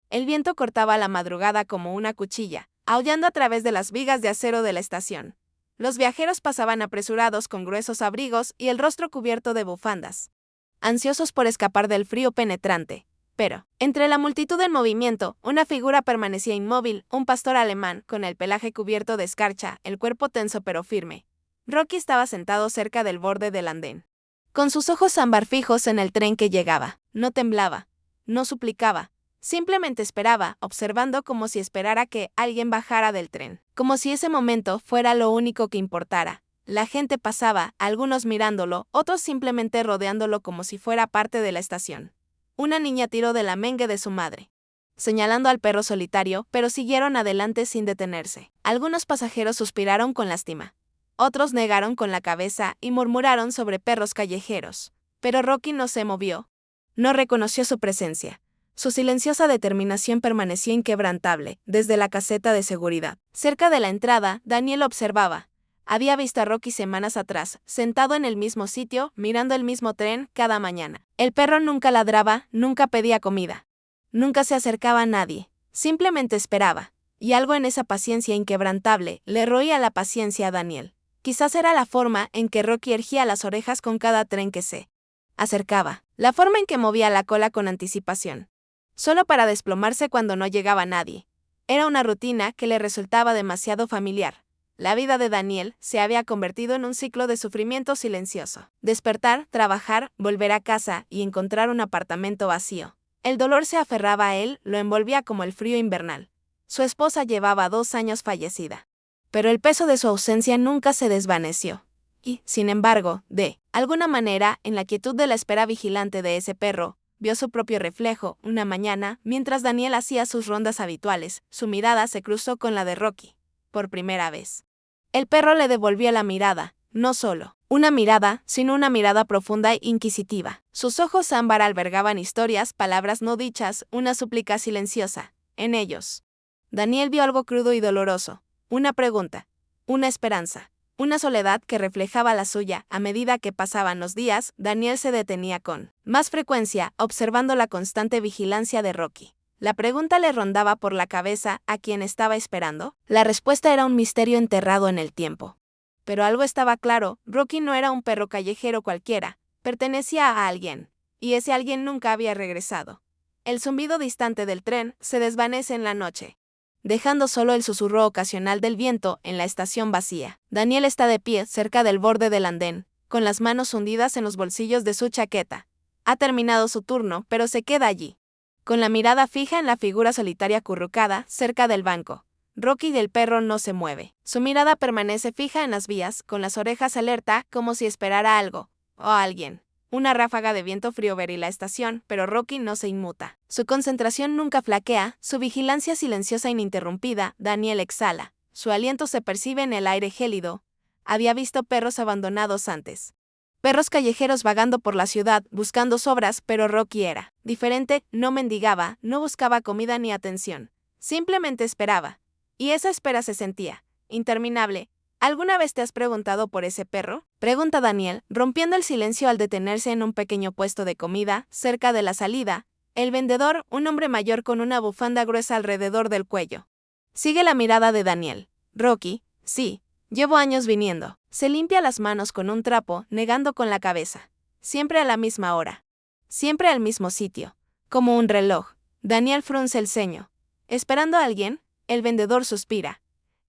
El viento cortaba la madrugada como una cuchilla, aullando a través de las vigas de acero de la estación. Los viajeros pasaban apresurados con gruesos abrigos y el rostro cubierto de bufandas, ansiosos por escapar del frío penetrante. Pero, entre la multitud en movimiento, una figura permanecía inmóvil, un pastor alemán, con el pelaje cubierto de escarcha, el cuerpo tenso pero firme. Rocky estaba sentado cerca del borde del andén, con sus ojos ámbar fijos en el tren que llegaba. No temblaba, no suplicaba, simplemente esperaba, observando como si esperara que alguien bajara del tren, como si ese momento fuera lo único que importara. La gente pasaba, algunos mirándolo, otros simplemente rodeándolo como si fuera parte de la estación. Una niña tiró de la mengue de su madre, señalando al perro solitario, pero siguieron adelante sin detenerse. Algunos pasajeros suspiraron con lástima. Otros negaron con la cabeza y murmuraron sobre perros callejeros. Pero Rocky no se movió. No reconoció su presencia. Su silenciosa determinación permanecía inquebrantable desde la caseta de seguridad. Cerca de la entrada, Daniel observaba. Había visto a Rocky semanas atrás, sentado en el mismo sitio, mirando el mismo tren cada mañana. El perro nunca ladraba, nunca pedía comida. Nunca se acercaba a nadie. Simplemente esperaba. Y algo en esa paciencia inquebrantable le roía la paciencia a Daniel. Quizás era la forma en que Rocky erguía las orejas con cada tren que se acercaba. La forma en que movía la cola con anticipación, solo para desplomarse cuando no llegaba nadie. Era una rutina que le resultaba demasiado familiar. La vida de Daniel se había convertido en un ciclo de sufrimiento silencioso. Despertar, trabajar, volver a casa y encontrar un apartamento vacío. El dolor se aferraba a él, lo envolvía como el frío invernal. Su esposa llevaba 2 años fallecida. Pero el peso de su ausencia nunca se desvaneció. Y, sin embargo, de alguna manera, en la quietud de la espera vigilante de ese perro, vio su propio reflejo. Una mañana, mientras Daniel hacía sus rondas habituales, su mirada se cruzó con la de Rocky. Por primera vez. El perro le devolvió la mirada, no solo una mirada, sino una mirada profunda e inquisitiva. Sus ojos ámbar albergaban historias, palabras no dichas, una súplica silenciosa. En ellos, Daniel vio algo crudo y doloroso. Una pregunta, una esperanza, una soledad que reflejaba la suya. A medida que pasaban los días, Daniel se detenía con más frecuencia, observando la constante vigilancia de Rocky. La pregunta le rondaba por la cabeza a quien estaba esperando. La respuesta era un misterio enterrado en el tiempo. Pero algo estaba claro, Rocky no era un perro callejero cualquiera, pertenecía a alguien, y ese alguien nunca había regresado. El zumbido distante del tren se desvanece en la noche, dejando solo el susurro ocasional del viento en la estación vacía. Daniel está de pie cerca del borde del andén, con las manos hundidas en los bolsillos de su chaqueta. Ha terminado su turno, pero se queda allí, con la mirada fija en la figura solitaria acurrucada cerca del banco. Rocky del perro no se mueve. Su mirada permanece fija en las vías, con las orejas alerta, como si esperara algo, o a alguien. Una ráfaga de viento frío vería la estación, pero Rocky no se inmuta. Su concentración nunca flaquea, su vigilancia silenciosa e ininterrumpida. Daniel exhala. Su aliento se percibe en el aire gélido. Había visto perros abandonados antes. Perros callejeros vagando por la ciudad, buscando sobras, pero Rocky era diferente, no mendigaba, no buscaba comida ni atención. Simplemente esperaba. Y esa espera se sentía interminable. ¿Alguna vez te has preguntado por ese perro?, pregunta Daniel, rompiendo el silencio al detenerse en un pequeño puesto de comida, cerca de la salida. El vendedor, un hombre mayor con una bufanda gruesa alrededor del cuello, sigue la mirada de Daniel. Rocky, sí. Llevo años viniendo. Se limpia las manos con un trapo, negando con la cabeza. Siempre a la misma hora. Siempre al mismo sitio. Como un reloj. Daniel frunce el ceño. ¿Esperando a alguien? El vendedor suspira.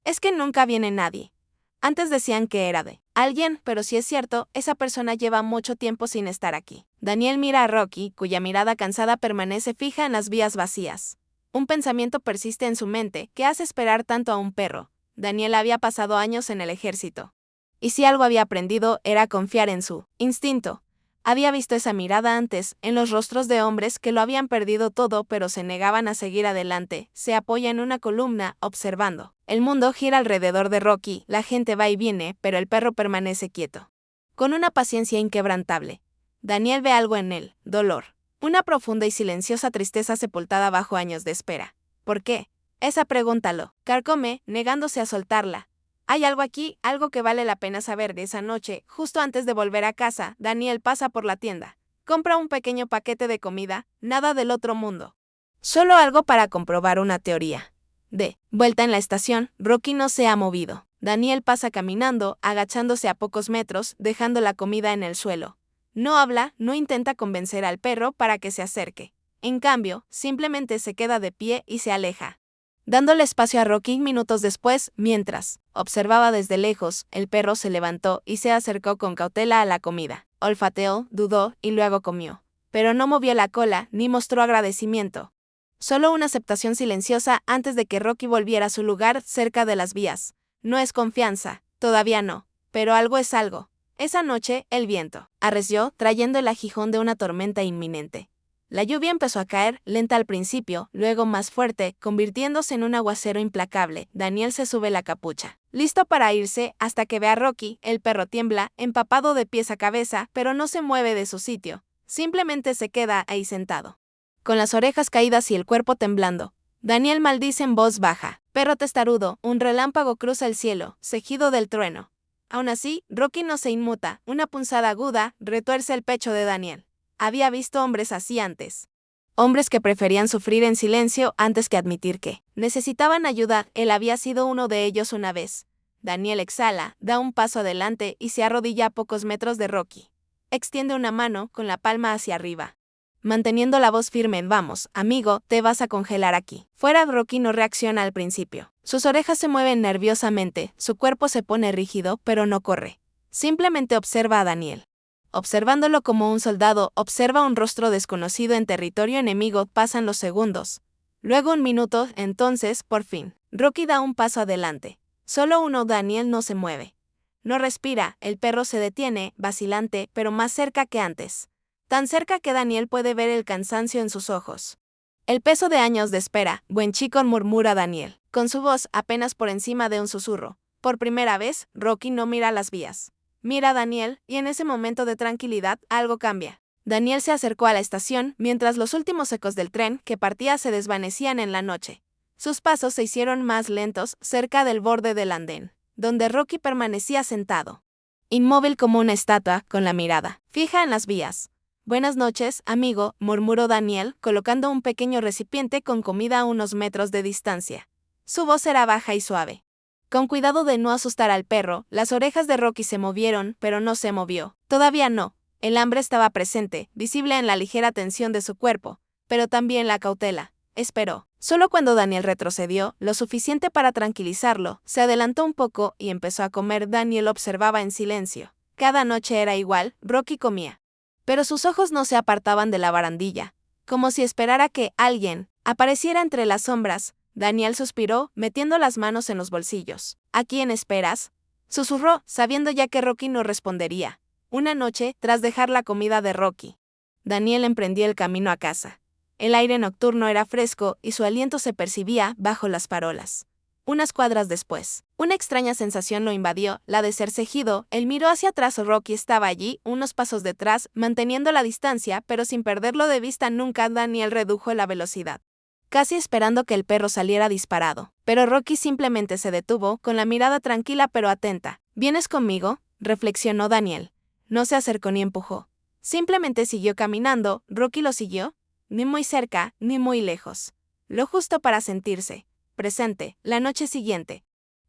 Es que nunca viene nadie. Antes decían que era de alguien, pero si es cierto, esa persona lleva mucho tiempo sin estar aquí. Daniel mira a Rocky, cuya mirada cansada permanece fija en las vías vacías. Un pensamiento persiste en su mente. ¿Qué hace esperar tanto a un perro? Daniel había pasado años en el ejército. Y si algo había aprendido, era confiar en su instinto. Había visto esa mirada antes, en los rostros de hombres que lo habían perdido todo pero se negaban a seguir adelante. Se apoya en una columna, observando. El mundo gira alrededor de Rocky, la gente va y viene, pero el perro permanece quieto. Con una paciencia inquebrantable. Daniel ve algo en él, dolor. Una profunda y silenciosa tristeza sepultada bajo años de espera. ¿Por qué? Esa pregunta lo carcome, negándose a soltarla. Hay algo aquí, algo que vale la pena saber. De esa noche, justo antes de volver a casa, Daniel pasa por la tienda. Compra un pequeño paquete de comida, nada del otro mundo. Solo algo para comprobar una teoría. De vuelta en la estación, Rocky no se ha movido. Daniel pasa caminando, agachándose a pocos metros, dejando la comida en el suelo. No habla, no intenta convencer al perro para que se acerque. En cambio, simplemente se queda de pie y se aleja, dándole espacio a Rocky minutos después. Mientras observaba desde lejos, el perro se levantó y se acercó con cautela a la comida. Olfateó, dudó y luego comió. Pero no movió la cola ni mostró agradecimiento. Solo una aceptación silenciosa antes de que Rocky volviera a su lugar cerca de las vías. No es confianza, todavía no, pero algo es algo. Esa noche, el viento arreció, trayendo el aguijón de una tormenta inminente. La lluvia empezó a caer, lenta al principio, luego más fuerte, convirtiéndose en un aguacero implacable. Daniel se sube la capucha, listo para irse, hasta que ve a Rocky. El perro tiembla, empapado de pies a cabeza, pero no se mueve de su sitio. Simplemente se queda ahí sentado, con las orejas caídas y el cuerpo temblando. Daniel maldice en voz baja. Perro testarudo, un relámpago cruza el cielo, seguido del trueno. Aún así, Rocky no se inmuta. Una punzada aguda retuerce el pecho de Daniel. Había visto hombres así antes. Hombres que preferían sufrir en silencio antes que admitir que necesitaban ayuda. Él había sido uno de ellos una vez. Daniel exhala, da un paso adelante y se arrodilla a pocos metros de Rocky. Extiende una mano con la palma hacia arriba, manteniendo la voz firme. Vamos, amigo, te vas a congelar aquí. Fuera. Rocky no reacciona al principio. Sus orejas se mueven nerviosamente, su cuerpo se pone rígido, pero no corre. Simplemente observa a Daniel. Observándolo como un soldado, observa un rostro desconocido en territorio enemigo. Pasan los segundos. Luego un minuto, entonces, por fin, Rocky da un paso adelante. Solo uno. Daniel no se mueve. No respira. El perro se detiene, vacilante, pero más cerca que antes. Tan cerca que Daniel puede ver el cansancio en sus ojos. El peso de años de espera. Buen chico, murmura Daniel, con su voz apenas por encima de un susurro. Por primera vez, Rocky no mira las vías. Mira a Daniel, y en ese momento de tranquilidad, algo cambia. Daniel se acercó a la estación, mientras los últimos ecos del tren que partía se desvanecían en la noche. Sus pasos se hicieron más lentos cerca del borde del andén, donde Rocky permanecía sentado, inmóvil como una estatua, con la mirada fija en las vías. Buenas noches, amigo, murmuró Daniel, colocando un pequeño recipiente con comida a unos metros de distancia. Su voz era baja y suave. Con cuidado de no asustar al perro, las orejas de Rocky se movieron, pero no se movió. Todavía no. El hambre estaba presente, visible en la ligera tensión de su cuerpo, pero también la cautela. Esperó. Solo cuando Daniel retrocedió, lo suficiente para tranquilizarlo, se adelantó un poco y empezó a comer. Daniel observaba en silencio. Cada noche era igual. Rocky comía, pero sus ojos no se apartaban de la barandilla, como si esperara que alguien apareciera entre las sombras. Daniel suspiró, metiendo las manos en los bolsillos. ¿A quién esperas?, susurró, sabiendo ya que Rocky no respondería. Una noche, tras dejar la comida de Rocky, Daniel emprendió el camino a casa. El aire nocturno era fresco y su aliento se percibía bajo las farolas. Unas cuadras después, una extraña sensación lo invadió, la de ser seguido. Él miró hacia atrás. Rocky estaba allí, unos pasos detrás, manteniendo la distancia, pero sin perderlo de vista nunca. Daniel redujo la velocidad, casi esperando que el perro saliera disparado. Pero Rocky simplemente se detuvo, con la mirada tranquila pero atenta. ¿Vienes conmigo?, reflexionó Daniel. No se acercó ni empujó. Simplemente siguió caminando. Rocky lo siguió, ni muy cerca, ni muy lejos. Lo justo para sentirse presente. La noche siguiente,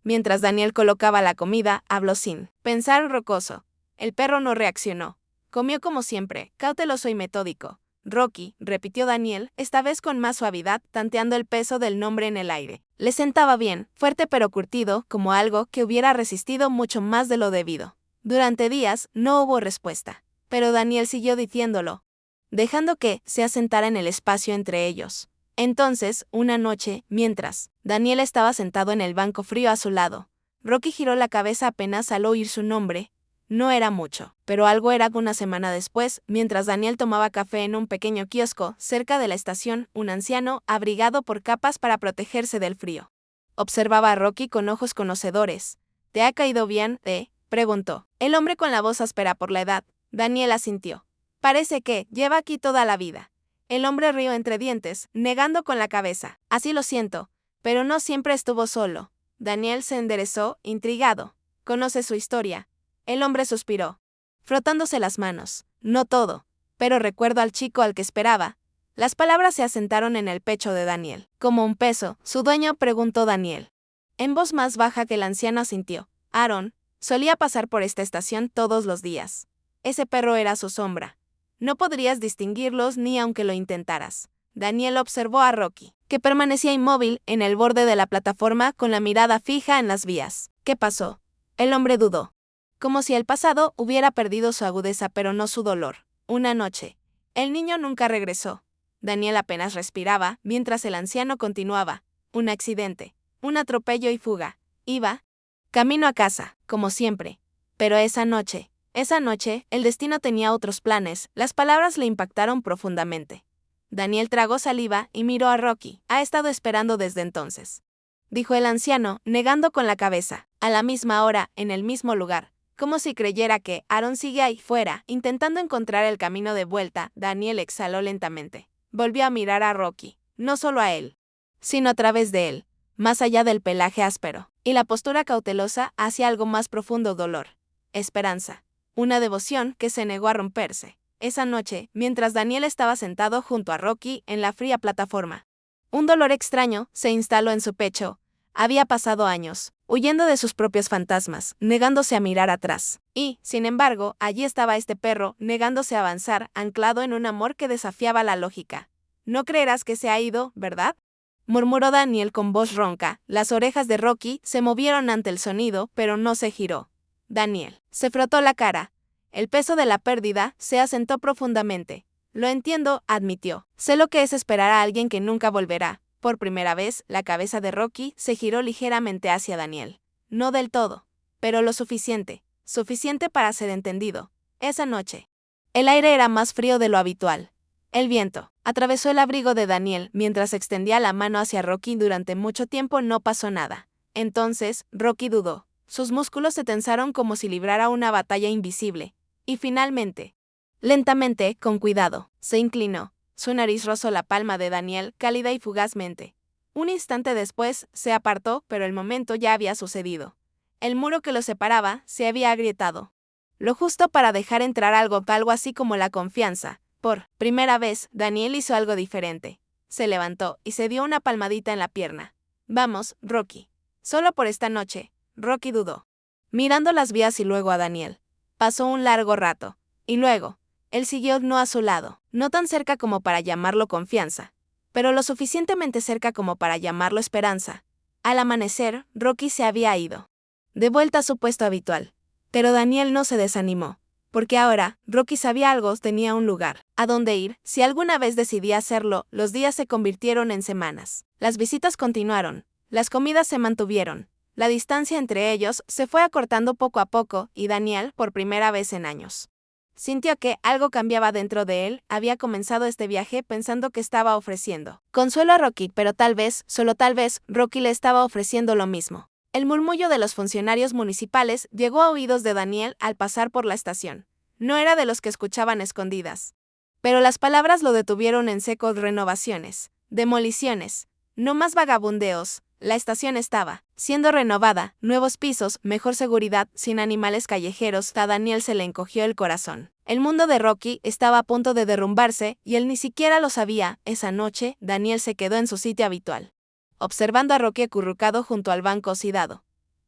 mientras Daniel colocaba la comida, habló sin pensar rocoso. El perro no reaccionó. Comió como siempre, cauteloso y metódico. Rocky, repitió Daniel, esta vez con más suavidad, tanteando el peso del nombre en el aire. Le sentaba bien, fuerte pero curtido, como algo que hubiera resistido mucho más de lo debido. Durante días, no hubo respuesta, pero Daniel siguió diciéndolo, dejando que se asentara en el espacio entre ellos. Entonces, una noche, mientras Daniel estaba sentado en el banco frío a su lado, Rocky giró la cabeza apenas al oír su nombre. No era mucho, pero algo era. Una semana después, mientras Daniel tomaba café en un pequeño kiosco cerca de la estación, un anciano, abrigado por capas para protegerse del frío, observaba a Rocky con ojos conocedores. ¿Te ha caído bien, preguntó. El hombre con la voz áspera por la edad. Daniel asintió. Parece que lleva aquí toda la vida. El hombre rió entre dientes, negando con la cabeza. Así lo siento, pero no siempre estuvo solo. Daniel se enderezó, intrigado. ¿Conoce su historia? El hombre suspiró, frotándose las manos. No todo, pero recuerdo al chico al que esperaba. Las palabras se asentaron en el pecho de Daniel. Como un peso, su dueño preguntó Daniel. En voz más baja que el anciano asintió. Aaron solía pasar por esta estación todos los días. Ese perro era su sombra. No podrías distinguirlos ni aunque lo intentaras. Daniel observó a Rocky, que permanecía inmóvil en el borde de la plataforma con la mirada fija en las vías. ¿Qué pasó? El hombre dudó. Como si el pasado hubiera perdido su agudeza pero no su dolor. Una noche. El niño nunca regresó. Daniel apenas respiraba, mientras el anciano continuaba. Un accidente. Un atropello y fuga. Iba camino a casa, como siempre. Pero esa noche, el destino tenía otros planes. Las palabras le impactaron profundamente. Daniel tragó saliva y miró a Rocky. Ha estado esperando desde entonces, dijo el anciano, negando con la cabeza. A la misma hora, en el mismo lugar. Como si creyera que Aaron sigue ahí fuera, intentando encontrar el camino de vuelta. Daniel exhaló lentamente. Volvió a mirar a Rocky, no solo a él, sino a través de él, más allá del pelaje áspero, y la postura cautelosa hacia algo más profundo: dolor, esperanza, una devoción que se negó a romperse. Esa noche, mientras Daniel estaba sentado junto a Rocky en la fría plataforma, un dolor extraño se instaló en su pecho. Había pasado años, huyendo de sus propios fantasmas, negándose a mirar atrás. Y, sin embargo, allí estaba este perro, negándose a avanzar, anclado en un amor que desafiaba la lógica. No creerás que se ha ido, ¿verdad?, murmuró Daniel con voz ronca. Las orejas de Rocky se movieron ante el sonido, pero no se giró. Daniel se frotó la cara. El peso de la pérdida se asentó profundamente. Lo entiendo, admitió. Sé lo que es esperar a alguien que nunca volverá. Por primera vez, la cabeza de Rocky se giró ligeramente hacia Daniel. No del todo, pero lo suficiente para ser entendido. Esa noche, el aire era más frío de lo habitual. El viento atravesó el abrigo de Daniel mientras extendía la mano hacia Rocky. Durante mucho tiempo no pasó nada. Entonces, Rocky dudó. Sus músculos se tensaron como si librara una batalla invisible. Y finalmente, lentamente, con cuidado, se inclinó. Su nariz rozó la palma de Daniel, cálida y fugazmente. Un instante después, se apartó, pero el momento ya había sucedido. El muro que los separaba se había agrietado. Lo justo para dejar entrar algo así como la confianza. Por primera vez, Daniel hizo algo diferente. Se levantó y se dio una palmadita en la pierna. Vamos, Rocky. Solo por esta noche. Rocky dudó, mirando las vías y luego a Daniel. Pasó un largo rato. Y luego, él siguió no a su lado, no tan cerca como para llamarlo confianza, pero lo suficientemente cerca como para llamarlo esperanza. Al amanecer, Rocky se había ido, de vuelta a su puesto habitual. Pero Daniel no se desanimó, porque ahora, Rocky sabía algo, tenía un lugar a donde ir. Si alguna vez decidía hacerlo, los días se convirtieron en semanas. Las visitas continuaron, las comidas se mantuvieron. La distancia entre ellos se fue acortando poco a poco, y Daniel, por primera vez en años, sintió que algo cambiaba dentro de él. Había comenzado este viaje pensando que estaba ofreciendo consuelo a Rocky, pero tal vez, solo tal vez, Rocky le estaba ofreciendo lo mismo. El murmullo de los funcionarios municipales llegó a oídos de Daniel al pasar por la estación. No era de los que escuchaban escondidas, pero las palabras lo detuvieron en seco. Renovaciones, demoliciones, no más vagabundeos. La estación estaba siendo renovada, nuevos pisos, mejor seguridad, sin animales callejeros. A Daniel se le encogió el corazón. El mundo de Rocky estaba a punto de derrumbarse, y él ni siquiera lo sabía. Esa noche, Daniel se quedó en su sitio habitual, observando a Rocky acurrucado junto al banco oxidado.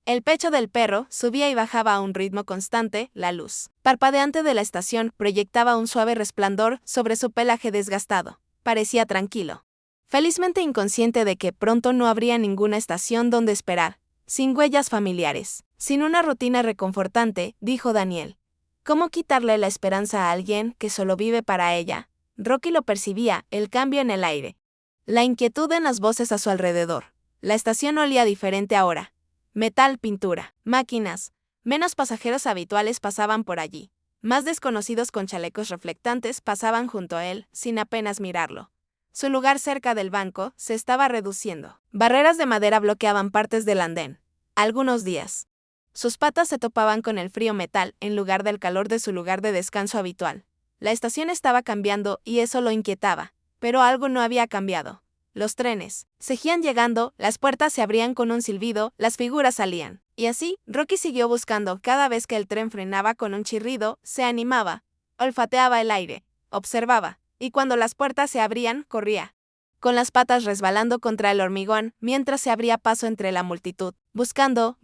El pecho del perro subía y bajaba a un ritmo constante. La luz parpadeante de la estación proyectaba un suave resplandor sobre su pelaje desgastado. Parecía tranquilo, felizmente inconsciente de que pronto no habría ninguna estación donde esperar, sin huellas familiares, sin una rutina reconfortante. Dijo Daniel. ¿Cómo quitarle la esperanza a alguien que solo vive para ella? Rocky lo percibía, el cambio en el aire, la inquietud en las voces a su alrededor. La estación olía diferente ahora. Metal, pintura, máquinas. Menos pasajeros habituales pasaban por allí. Más desconocidos con chalecos reflectantes pasaban junto a él, sin apenas mirarlo. Su lugar cerca del banco se estaba reduciendo. Barreras de madera bloqueaban partes del andén. Algunos días, sus patas se topaban con el frío metal en lugar del calor de su lugar de descanso habitual. La estación estaba cambiando y eso lo inquietaba, pero algo no había cambiado. Los trenes seguían llegando, las puertas se abrían con un silbido, las figuras salían. Y así, Rocky siguió buscando. Cada vez que el tren frenaba con un chirrido, se animaba, olfateaba el aire, observaba. y cuando las puertas se abrían, corría, con las patas resbalando contra el hormigón, mientras se abría paso entre la multitud, buscando,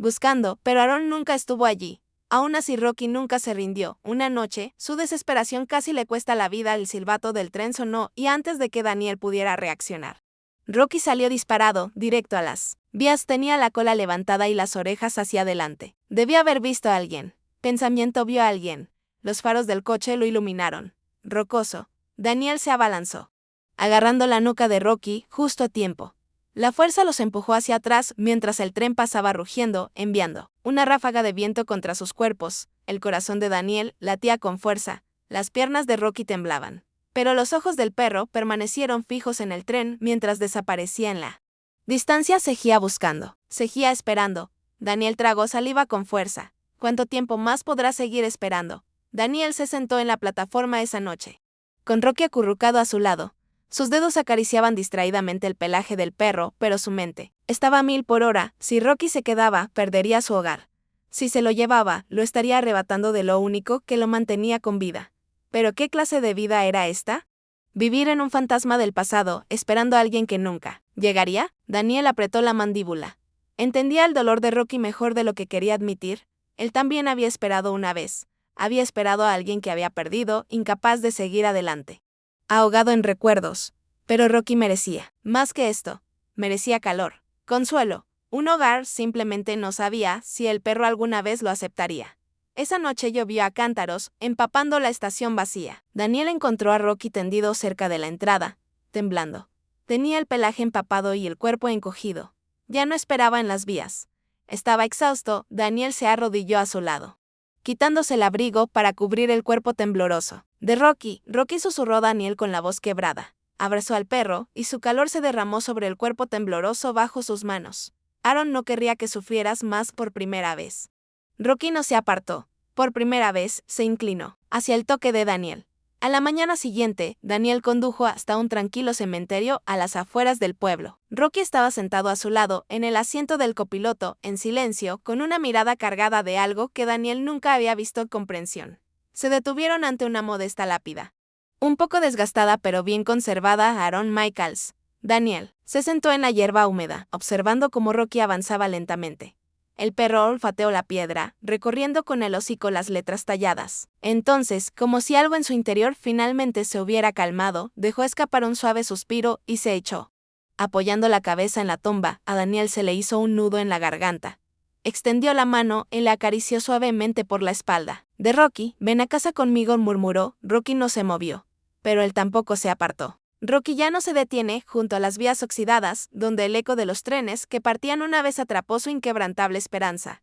pero Aaron nunca estuvo allí. Aún así Rocky nunca se rindió. Una noche, su desesperación casi le cuesta la vida. El silbato del tren sonó y antes de que Daniel pudiera reaccionar, Rocky salió disparado, directo a las vías. Tenía la cola levantada y las orejas hacia adelante. Debió haber visto a alguien. Pensamiento: vio a alguien. Los faros del coche lo iluminaron. Rocoso. Daniel se abalanzó, agarrando la nuca de Rocky justo a tiempo. La fuerza los empujó hacia atrás mientras el tren pasaba rugiendo, enviando una ráfaga de viento contra sus cuerpos. El corazón de Daniel latía con fuerza, las piernas de Rocky temblaban. Pero los ojos del perro permanecieron fijos en el tren mientras desaparecía en la distancia. Seguía buscando, seguía esperando. Daniel tragó saliva con fuerza. ¿Cuánto tiempo más podrá seguir esperando? Daniel se sentó en la plataforma esa noche, con Rocky acurrucado a su lado. Sus dedos acariciaban distraídamente el pelaje del perro, pero su mente estaba a 1000 por hora. Si Rocky se quedaba, perdería su hogar. Si se lo llevaba, lo estaría arrebatando de lo único que lo mantenía con vida. ¿Pero qué clase de vida era esta? Vivir en un fantasma del pasado, esperando a alguien que nunca llegaría. Daniel apretó la mandíbula. Entendía el dolor de Rocky mejor de lo que quería admitir. Él también había esperado una vez. Había esperado a alguien que había perdido, incapaz de seguir adelante, ahogado en recuerdos. Pero Rocky merecía más que esto. Merecía calor, consuelo, un hogar. Simplemente no sabía si el perro alguna vez lo aceptaría. Esa noche llovió a cántaros, empapando la estación vacía. Daniel encontró a Rocky tendido cerca de la entrada, temblando. Tenía el pelaje empapado y el cuerpo encogido. Ya no esperaba en las vías. Estaba exhausto. Daniel se arrodilló a su lado, quitándose el abrigo para cubrir el cuerpo tembloroso de Rocky. Rocky, susurró Daniel con la voz quebrada. Abrazó al perro, y su calor se derramó sobre el cuerpo tembloroso bajo sus manos. Aaron no querría que sufrieras más. Por primera vez, Rocky no se apartó. Por primera vez, se inclinó hacia el toque de Daniel. A la mañana siguiente, Daniel condujo hasta un tranquilo cementerio a las afueras del pueblo. Rocky estaba sentado a su lado, en el asiento del copiloto, en silencio, con una mirada cargada de algo que Daniel nunca había visto: comprensión. Se detuvieron ante una modesta lápida, un poco desgastada pero bien conservada. Aaron Michaels. Daniel se sentó en la hierba húmeda, observando cómo Rocky avanzaba lentamente. El perro olfateó la piedra, recorriendo con el hocico las letras talladas. Entonces, como si algo en su interior finalmente se hubiera calmado, dejó escapar un suave suspiro y se echó, apoyando la cabeza en la tumba. A Daniel se le hizo un nudo en la garganta. Extendió la mano y le acarició suavemente por la espalda. De Rocky: ven a casa conmigo, murmuró. Rocky no se movió, pero él tampoco se apartó. Rocky ya no se detiene. Junto a las vías oxidadas, donde el eco de los trenes que partían una vez atrapó su inquebrantable esperanza.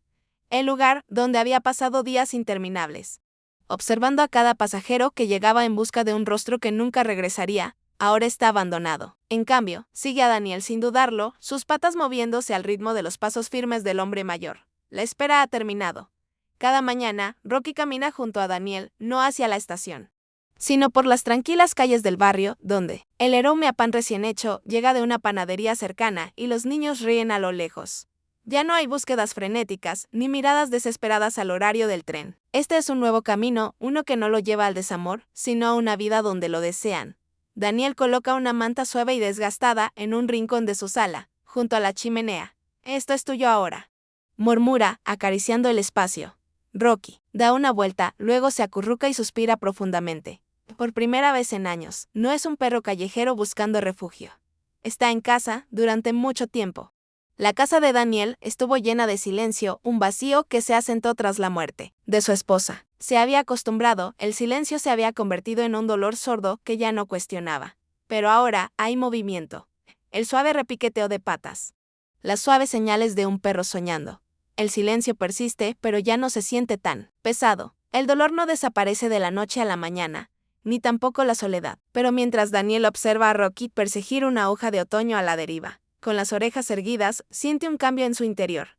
El lugar donde había pasado días interminables, observando a cada pasajero que llegaba en busca de un rostro que nunca regresaría, ahora está abandonado. En cambio, sigue a Daniel sin dudarlo, sus patas moviéndose al ritmo de los pasos firmes del hombre mayor. La espera ha terminado. Cada mañana, Rocky camina junto a Daniel, no hacia la estación, sino por las tranquilas calles del barrio, donde el aroma a pan recién hecho llega de una panadería cercana y los niños ríen a lo lejos. Ya no hay búsquedas frenéticas, ni miradas desesperadas al horario del tren. Este es un nuevo camino, uno que no lo lleva al desamor, sino a una vida donde lo desean. Daniel coloca una manta suave y desgastada en un rincón de su sala, junto a la chimenea. Esto es tuyo ahora, murmura, acariciando el espacio. Rocky da una vuelta, luego se acurruca y suspira profundamente. Por primera vez en años, no es un perro callejero buscando refugio. Está en casa, durante mucho tiempo. La casa de Daniel estuvo llena de silencio, un vacío que se asentó tras la muerte de su esposa. Se había acostumbrado, el silencio se había convertido en un dolor sordo que ya no cuestionaba. Pero ahora hay movimiento. El suave repiqueteo de patas. Las suaves señales de un perro soñando. El silencio persiste, pero ya no se siente tan pesado. El dolor no desaparece de la noche a la mañana, ni tampoco la soledad. Pero mientras Daniel observa a Rocky perseguir una hoja de otoño a la deriva, con las orejas erguidas, siente un cambio en su interior.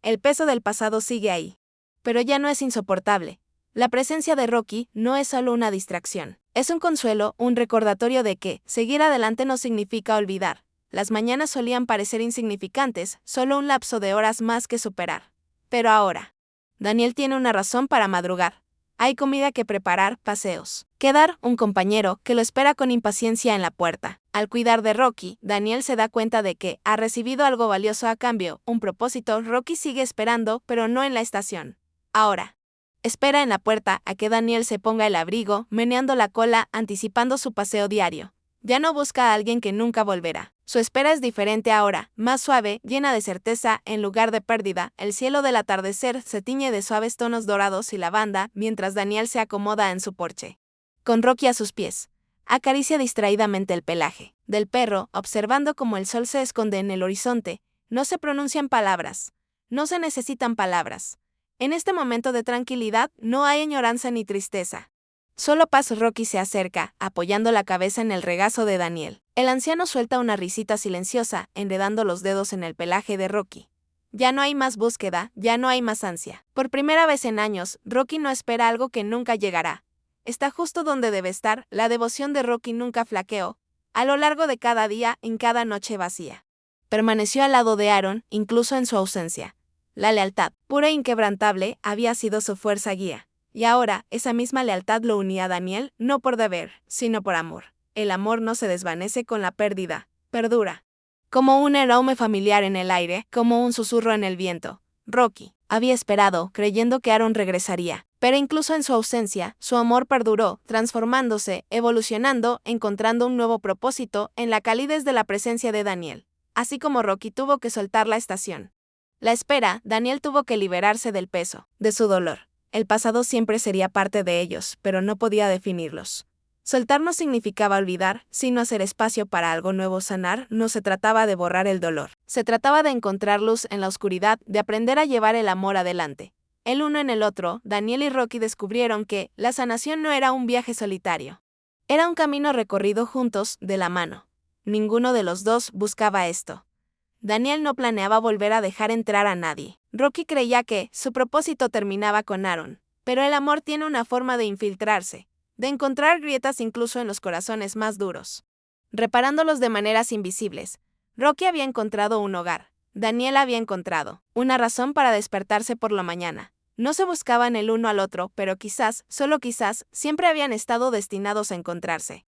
El peso del pasado sigue ahí, pero ya no es insoportable. La presencia de Rocky no es solo una distracción. Es un consuelo, un recordatorio de que seguir adelante no significa olvidar. Las mañanas solían parecer insignificantes, solo un lapso de horas más que superar. Pero ahora, Daniel tiene una razón para madrugar. Hay comida que preparar, paseos. Quedar, un compañero, que lo espera con impaciencia en la puerta. Al cuidar de Rocky, Daniel se da cuenta de que ha recibido algo valioso a cambio, un propósito. Rocky sigue esperando, pero no en la estación. Ahora. Espera en la puerta a que Daniel se ponga el abrigo, meneando la cola, anticipando su paseo diario. Ya no busca a alguien que nunca volverá. Su espera es diferente ahora, más suave, llena de certeza, en lugar de pérdida. El cielo del atardecer se tiñe de suaves tonos dorados y lavanda, mientras Daniel se acomoda en su porche. Con Rocky a sus pies. Acaricia distraídamente el pelaje del perro, observando cómo el sol se esconde en el horizonte. No se pronuncian palabras. No se necesitan palabras. En este momento de tranquilidad no hay añoranza ni tristeza. Solo paz. Rocky se acerca, apoyando la cabeza en el regazo de Daniel. El anciano suelta una risita silenciosa, enredando los dedos en el pelaje de Rocky. Ya no hay más búsqueda, ya no hay más ansia. Por primera vez en años, Rocky no espera algo que nunca llegará. Está justo donde debe estar. La devoción de Rocky nunca flaqueó, a lo largo de cada día, en cada noche vacía. Permaneció al lado de Aaron, incluso en su ausencia. La lealtad, pura e inquebrantable, había sido su fuerza guía. Y ahora, esa misma lealtad lo unía a Daniel, no por deber, sino por amor. El amor no se desvanece con la pérdida, perdura. Como un aroma familiar en el aire, como un susurro en el viento. Rocky había esperado, creyendo que Aaron regresaría, pero incluso en su ausencia, su amor perduró, transformándose, evolucionando, encontrando un nuevo propósito en la calidez de la presencia de Daniel. Así como Rocky tuvo que soltar la estación. La espera, Daniel tuvo que liberarse del peso, de su dolor. El pasado siempre sería parte de ellos, pero no podía definirlos. Soltar no significaba olvidar, sino hacer espacio para algo nuevo. Sanar no se trataba de borrar el dolor. Se trataba de encontrar luz en la oscuridad, de aprender a llevar el amor adelante. El uno en el otro, Daniel y Rocky descubrieron que la sanación no era un viaje solitario. Era un camino recorrido juntos, de la mano. Ninguno de los dos buscaba esto. Daniel no planeaba volver a dejar entrar a nadie. Rocky creía que su propósito terminaba con Aaron. Pero el amor tiene una forma de infiltrarse, de encontrar grietas incluso en los corazones más duros. Reparándolos de maneras invisibles, Rocky había encontrado un hogar. Daniel había encontrado una razón para despertarse por la mañana. No se buscaban el uno al otro, pero quizás, solo quizás, siempre habían estado destinados a encontrarse.